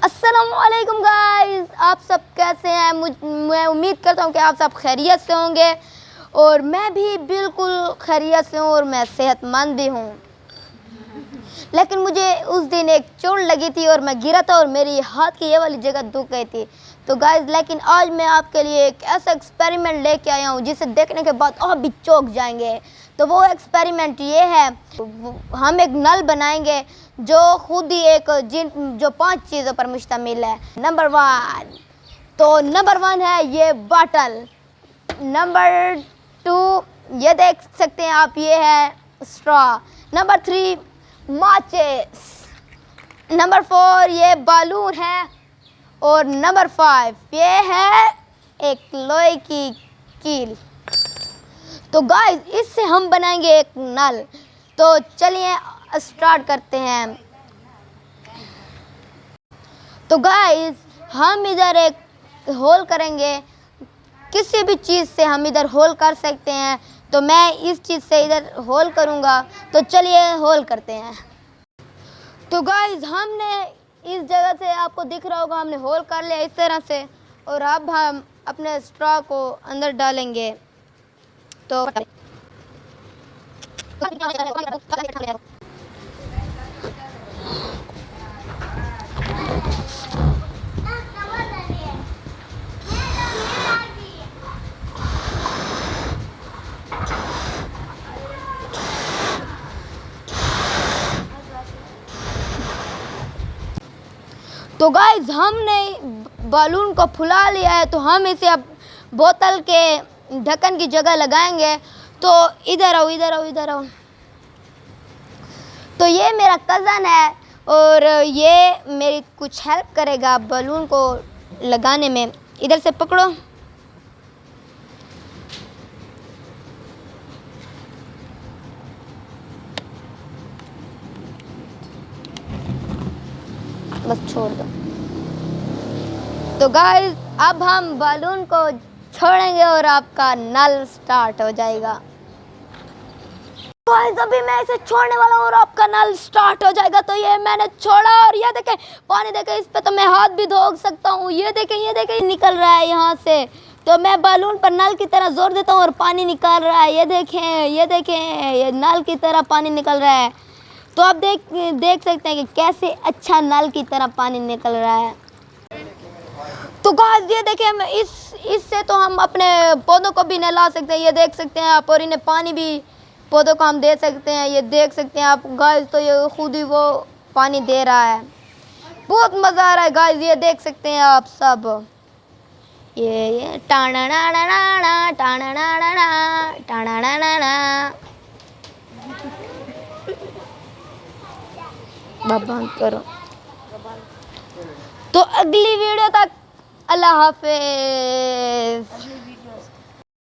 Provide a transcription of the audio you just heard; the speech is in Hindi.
अस्सलामुअलैकुम गाइस, आप सब कैसे हैं? मैं उम्मीद करता हूँ कि आप सब खैरियत से होंगे और मैं भी बिल्कुल खैरियत से हूँ और मैं सेहतमंद भी हूँ। लेकिन मुझे उस दिन एक चोट लगी थी और मैं गिरा था और मेरी हाथ की ये वाली जगह दुख गई थी। तो गाइस, लेकिन आज मैं आपके लिए एक ऐसा एक्सपेरिमेंट लेके आया हूँ जिसे देखने के बाद आप भी चौंक जाएंगे। तो वो एक्सपेरिमेंट ये है, हम एक नल बनाएंगे जो खुद ही जो 5 चीज़ों पर मुश्तमिल है। नंबर 1 है ये बॉटल। नंबर 2 ये देख सकते हैं आप, ये है स्ट्रॉ। नंबर 3 माचिस। नंबर 4 ये बालून है और नंबर 5 ये है एक लोहे की कील। तो गाइस, इससे हम बनाएंगे एक नल। तो चलिए स्टार्ट करते हैं। तो गाइस, हम इधर एक होल करेंगे। किसी भी चीज़ से हम इधर होल कर सकते हैं, तो मैं इस चीज़ से इधर होल करूँगा। तो चलिए होल करते हैं। तो गाइस, हमने इस जगह से, आपको दिख रहा होगा, हमने होल कर लिया इस तरह से। और अब हम अपने स्ट्रॉ को अंदर डालेंगे। तो तो गाइस, हमने बालून को फुला लिया है। तो हम इसे अब बोतल के ढक्कन की जगह लगाएंगे। तो इधर आओ, इधर आओ, इधर आओ। तो ये मेरा कज़न है और ये मेरी कुछ हेल्प करेगा बालून को लगाने में। इधर से पकड़ो। बस छोड़ दो। तो गाइस, अब हम बालून को छोड़ेंगे और आपका नल स्टार्ट हो जाएगा। गाइस, अभी मैं इसे छोड़ने वाला हूँ और आपका नल स्टार्ट हो जाएगा। तो ये मैंने छोड़ा और ये देखें, पानी देखें, इस पे तो मैं हाथ भी धो सकता हूँ। ये देखें निकल रहा है यहाँ से। तो मैं बालून पर नल की तरह जोर देता हूँ और पानी निकल रहा है। ये देखें, ये नल की तरह पानी निकल रहा है। तो आप देख सकते हैं कि कैसे अच्छा नल की तरह पानी निकल रहा है। तो गाइस, ये देखें, हम इससे तो हम अपने पौधों को भी नहला सकते हैं। ये देख सकते हैं आप, और इन्हें पानी भी, पौधों को हम दे सकते हैं। ये देख सकते हैं आप गाइस, तो ये खुद ही वो पानी दे रहा है। बहुत मज़ा आ रहा है गाइस, ये देख सकते हैं आप सब। ये टाना ना ना ना ना, टाना ना ना ना, टाना ना ना ना। बंद करो। तो अगली वीडियो तक अल्लाह हाफिज़।